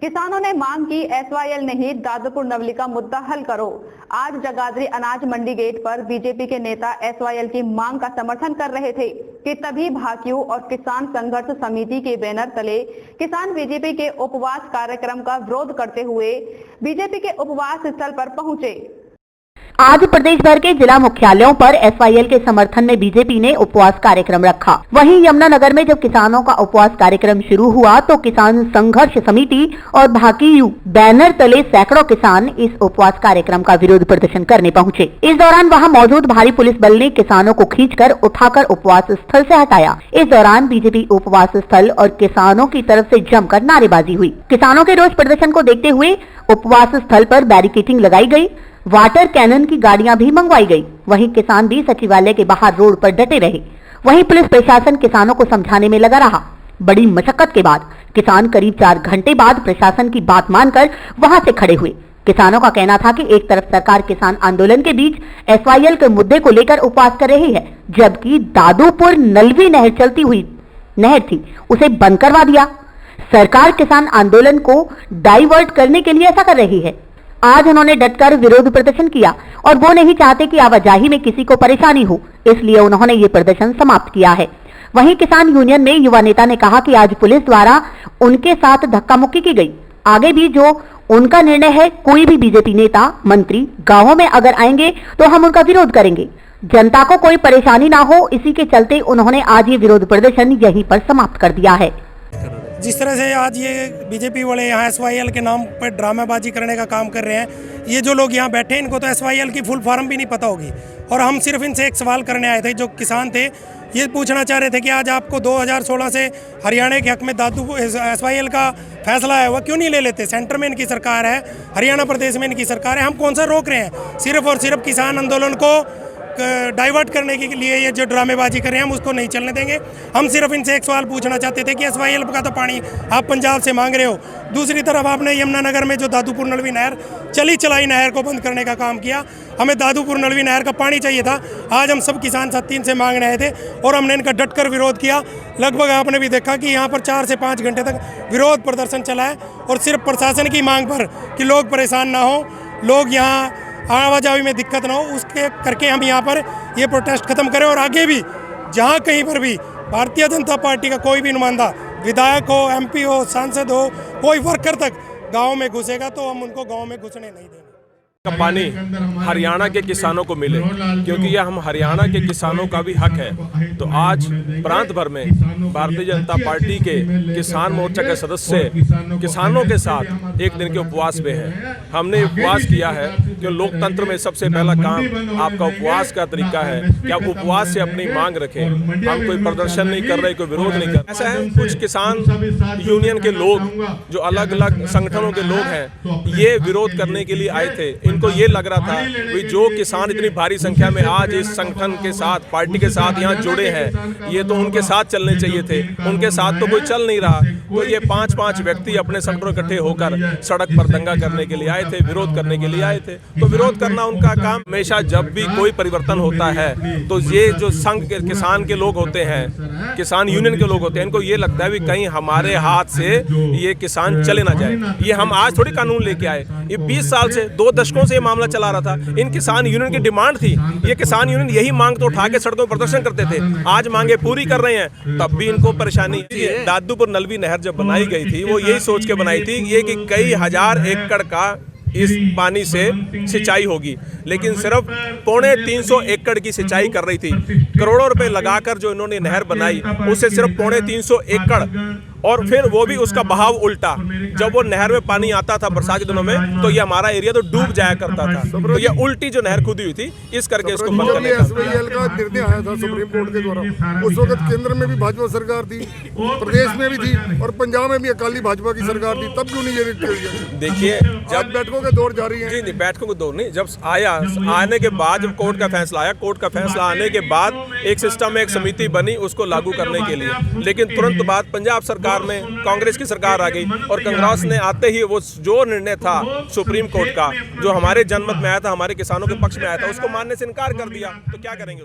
किसानों ने मांग की एसवाईएल नहीं दादुपुर नवली का मुद्दा हल करो। आज जगाधरी अनाज मंडी गेट पर बीजेपी के नेता एसवाईएल की मांग का समर्थन कर रहे थे कि तभी भाकियू और किसान संघर्ष समिति के बैनर तले किसान बीजेपी के उपवास कार्यक्रम का विरोध करते हुए बीजेपी के उपवास स्थल पर पहुंचे। आज प्रदेश भर के जिला मुख्यालयों पर एसवाईएल के समर्थन में बीजेपी ने उपवास कार्यक्रम रखा। वहीं यमुनानगर में जब किसानों का उपवास कार्यक्रम शुरू हुआ तो किसान संघर्ष समिति और भाकियू बैनर तले सैकड़ों किसान इस उपवास कार्यक्रम का विरोध प्रदर्शन करने पहुंचे। इस दौरान वहां मौजूद भारी पुलिस बल ने किसानों को खींचकर उठाकर उपवास स्थल से हटाया। इस दौरान बीजेपी उपवास स्थल और किसानों की तरफ से जमकर नारेबाजी हुई। किसानों के रोष प्रदर्शन को देखते हुए उपवास स्थल पर बैरिकेडिंग लगाई गई, वाटर कैनन की गाड़ियां भी मंगवाई गई। वहीं किसान भी सचिवालय के बाहर रोड पर डटे रहे। वहीं पुलिस प्रशासन किसानों को समझाने में लगा रहा। बड़ी मशक्कत के बाद किसान करीब 4 घंटे बाद प्रशासन की बात मानकर वहां से खड़े हुए। किसानों का कहना था कि एक तरफ सरकार किसान आंदोलन के बीच एसवाईएल के मुद्दे को लेकर उपवास कर रही है, जबकि दादुपुर नलवी नहर चलती हुई नहर थी उसे बंद करवा दिया। सरकार किसान आंदोलन को डाइवर्ट करने के लिए ऐसा कर रही है। आज उन्होंने डटकर विरोध प्रदर्शन किया और वो नहीं चाहते कि आवाजाही में किसी को परेशानी हो, इसलिए उन्होंने ये प्रदर्शन समाप्त किया है। वहीं किसान यूनियन में युवा नेता ने कहा कि आज पुलिस द्वारा उनके साथ धक्का मुक्की की गई। आगे भी जो उनका निर्णय है, कोई भी बीजेपी नेता मंत्री गांवों में अगर आएंगे तो हम उनका विरोध करेंगे। जनता को कोई परेशानी ना हो, इसी के चलते उन्होंने आज ये विरोध प्रदर्शन यहीं पर समाप्त कर दिया है। जिस तरह से आज ये बीजेपी वाले यहाँ एसवाईएल के नाम पर ड्रामेबाजी करने का काम कर रहे हैं, ये जो लोग यहाँ बैठे हैं इनको तो एसवाईएल की फुल फॉर्म भी नहीं पता होगी। और हम सिर्फ इनसे एक सवाल करने आए थे, जो किसान थे, ये पूछना चाह रहे थे कि आज आपको 2016 से हरियाणा के हक में एसवाईएल का फैसला है, वह क्यों नहीं ले लेते? सेंटर में इनकी सरकार है, हरियाणा प्रदेश में इनकी सरकार है, हम कौन सा रोक रहे हैं? सिर्फ और सिर्फ किसान आंदोलन को डाइवर्ट करने के लिए ये जो ड्रामेबाजी कर रहे हैं हम उसको नहीं चलने देंगे। हम सिर्फ इनसे एक सवाल पूछना चाहते थे कि एसवाईएल का तो पानी आप पंजाब से मांग रहे हो, दूसरी तरफ आपने यमुनानगर में जो दादुपुर नलवी नहर चली चलाई नहर को बंद करने का काम किया। हमें दादुपुर नलवी नहर का पानी चाहिए था। आज हम सब किसान साथी से मांग रहे थे और हमने इनका डटकर विरोध किया। लगभग आपने भी देखा कि यहाँ पर 4 से 5 घंटे तक विरोध प्रदर्शन चला है और सिर्फ प्रशासन की मांग पर कि लोग परेशान ना हो, लोग यहाँ आवाजाही में दिक्कत ना हो, उसके करके हम यहाँ पर ये प्रोटेस्ट खत्म करें। और आगे भी जहाँ कहीं पर भी भारतीय जनता पार्टी का कोई भी नुमाइंदा, विधायक हो, एमपी हो, सांसद हो, कोई वर्कर तक गांव में घुसेगा तो हम उनको गांव में घुसने नहीं देंगे। का पानी हरियाणा के किसानों को मिले, क्योंकि यह हम हरियाणा के किसानों का भी हक है। तो आज प्रांत भर में भारतीय जनता पार्टी के किसान मोर्चा के सदस्य किसानों के साथ एक दिन के उपवास पे हैं। हमने उपवास किया है कि लोकतंत्र में सबसे पहला काम आपका उपवास का तरीका है कि आप उपवास से अपनी मांग रखें। हम कोई प्रदर्शन नहीं कर रहे, कोई विरोध नहीं कर रहे। ऐसा है, कुछ किसान यूनियन के लोग जो अलग अलग संगठनों के लोग हैं, ये विरोध करने के लिए आए थे। इनको ये लग रहा था कि जो किसान इतनी भारी संख्या में आज इस संगठन के साथ, पार्टी के साथ यहाँ जुड़े हैं, ये तो उनके साथ चलने चाहिए थे। उनके साथ तो कोई चल नहीं रहा। तो ये 5-5 व्यक्ति अपने संगठनों इकट्ठे होकर सड़क पर दंगा करने के लिए आए थे, विरोध करने के लिए आए थे। तो विरोध करना उनका काम। हमेशा जब भी कोई परिवर्तन होता है तो ये जो संघ के किसान के लोग होते हैं, किसान यूनियन के लोग होते हैं, इनको ये लगता है कि कहीं हमारे हाथ से ये किसान चले ना जाए। ये हम आज थोड़ी कानून लेके आए, ये 20 साल से, 2 दशकों से मामला चला रहा था। इन किसान यूनियन की डिमांड थी, ये किसान यूनियन यही मांग तो उठा के सड़कों पर प्रदर्शन करते थे। आज मांगे पूरी कर रहे हैं, तब भी इनको परेशानी है। दादुपुर नलवी नहर जब बनाई गई थी, वो यही सोच के बनाई थी ये कि कई हजार एकड़ का इस पानी से सिंचाई होगी, लेकिन सिर्फ 350 एकड़ की सिंचाई कर रही थी। करोड़ों रुपए लगाकर जो इन्होंने नहर बनाई, उससे सिर्फ 350 एकड़, और फिर वो भी उसका बहाव उल्टा। जब वो नहर में पानी आता था बरसात के दिनों में, तो ये हमारा एरिया तो डूब जाया करता था। तो ये उल्टी जो नहर खुदी हुई थी, इस करके इसको बंद करने का एसवाईएल का निर्णय आया था सुप्रीम कोर्ट के द्वारा। उस वक्त केंद्र में भी भाजपा सरकार थी, प्रदेश में भी थी, और पंजाब में भी अकाली भाजपा की सरकार थी, तब क्यों नहीं ये? देखिए, जब बैठकों के दौर जारी है। जी नहीं, बैठकों के दौर नहीं। जब आने के बाद, जब कोर्ट का फैसला आया, कोर्ट का फैसला आने के बाद एक सिस्टम में एक समिति बनी उसको लागू करने के लिए। लेकिन तुरंत बाद पंजाब सरकार में कांग्रेस की सरकार आ गई, और कांग्रेस ने आते ही वो जो निर्णय था सुप्रीम कोर्ट का, जो हमारे जनमत में आया था, हमारे किसानों के पक्ष में आया था, उसको मानने से इनकार कर दिया। तो क्या करेंगे उसको?